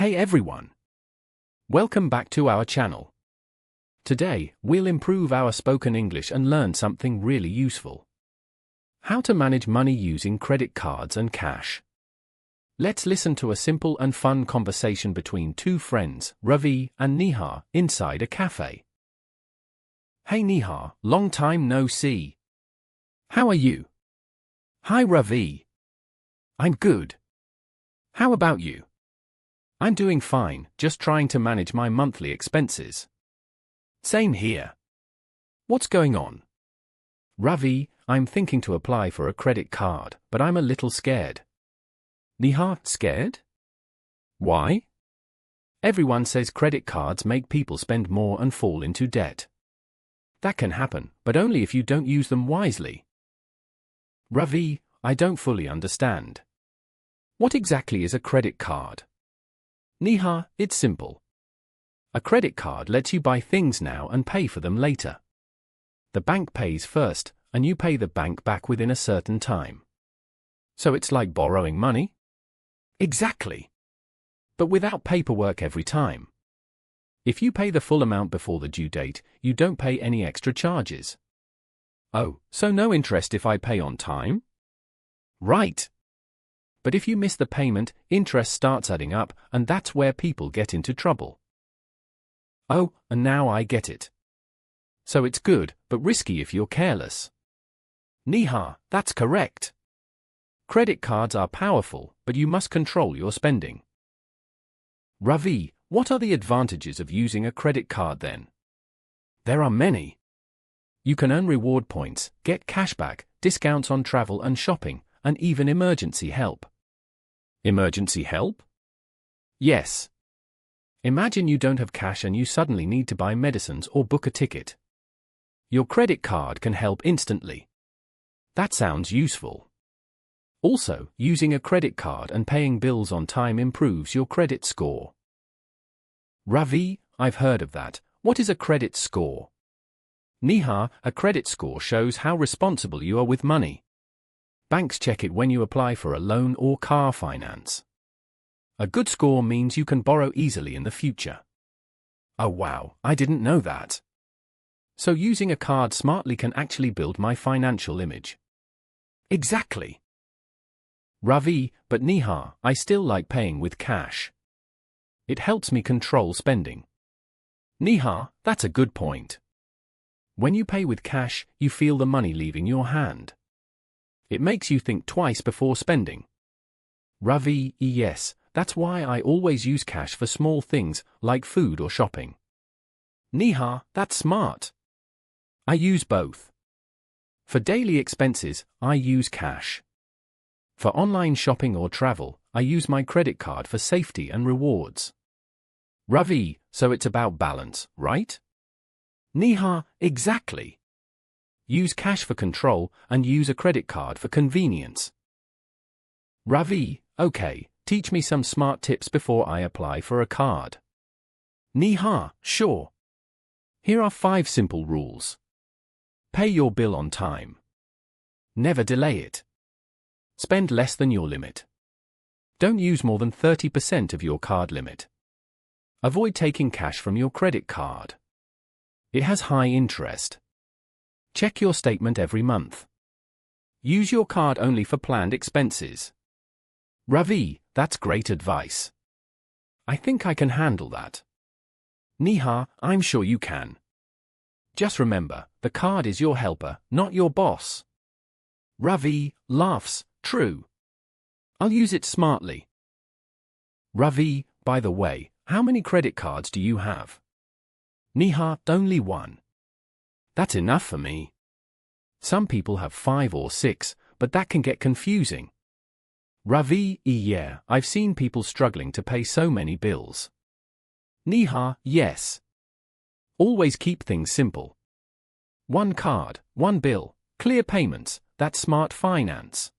Hey everyone! Welcome back to our channel. Today, we'll improve our spoken English and learn something really useful. How to manage money using credit cards and cash. Let's listen to a simple and fun conversation between two friends, Ravi and Neha, inside a cafe. Hey Neha, long time no see. How are you? Hi Ravi. I'm good. How about you? I'm doing fine, just trying to manage my monthly expenses. Same here. What's going on? Ravi, I'm thinking to apply for a credit card, but I'm a little scared. Neha, scared? Why? Everyone says credit cards make people spend more and fall into debt. That can happen, but only if you don't use them wisely. Ravi, I don't fully understand. What exactly is a credit card? Neha, it's simple. A credit card lets you buy things now and pay for them later. The bank pays first, and you pay the bank back within a certain time. So it's like borrowing money? Exactly. But without paperwork every time. If you pay the full amount before the due date, you don't pay any extra charges. Oh, so no interest if I pay on time? Right. But if you miss the payment, interest starts adding up, and that's where people get into trouble. Oh, and now I get it. So it's good, but risky if you're careless. Neha, that's correct. Credit cards are powerful, but you must control your spending. Ravi, what are the advantages of using a credit card then? There are many. You can earn reward points, get cashback, discounts on travel and shopping, and even emergency help. Emergency help? Yes. Imagine you don't have cash and you suddenly need to buy medicines or book a ticket. Your credit card can help instantly. That sounds useful. Also, using a credit card and paying bills on time improves your credit score. Ravi, I've heard of that. What is a credit score? Neha, a credit score shows how responsible you are with money. Banks check it when you apply for a loan or car finance. A good score means you can borrow easily in the future. Oh wow, I didn't know that. So using a card smartly can actually build my financial image. Exactly. Ravi, but Neha, I still like paying with cash. It helps me control spending. Neha, that's a good point. When you pay with cash, you feel the money leaving your hand. It makes you think twice before spending. Ravi, yes, that's why I always use cash for small things, like food or shopping. Neha, that's smart. I use both. For daily expenses, I use cash. For online shopping or travel, I use my credit card for safety and rewards. Ravi, so it's about balance, right? Neha, exactly. Use cash for control and use a credit card for convenience. Ravi, okay, teach me some smart tips before I apply for a card. Neha, sure. Here are 5 simple rules. Pay your bill on time. Never delay it. Spend less than your limit. Don't use more than 30% of your card limit. Avoid taking cash from your credit card. It has high interest. Check your statement every month. Use your card only for planned expenses. Ravi, that's great advice. I think I can handle that. Neha, I'm sure you can. Just remember, the card is your helper, not your boss. Ravi, laughs, true. I'll use it smartly. Ravi, by the way, how many credit cards do you have? Neha, only one. That's enough for me. Some people have 5 or 6, but that can get confusing. Ravi, yeah, I've seen people struggling to pay so many bills. Neha, yes. Always keep things simple. One card, one bill, clear payments, that's smart finance.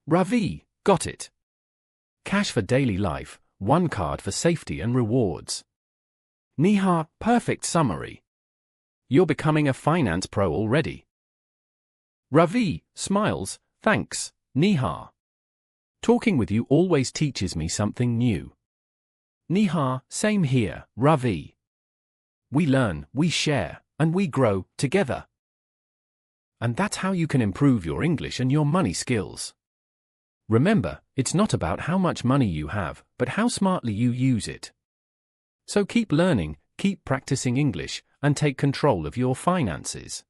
Ravi, got it. Cash for daily life, one card for safety and rewards. Neha, perfect summary. You're becoming a finance pro already. Ravi, smiles, thanks, Neha. Talking with you always teaches me something new. Neha, same here, Ravi. We learn, we share, and we grow together. And that's how you can improve your English and your money skills. Remember, it's not about how much money you have, but how smartly you use it. So keep learning, keep practicing English, and take control of your finances.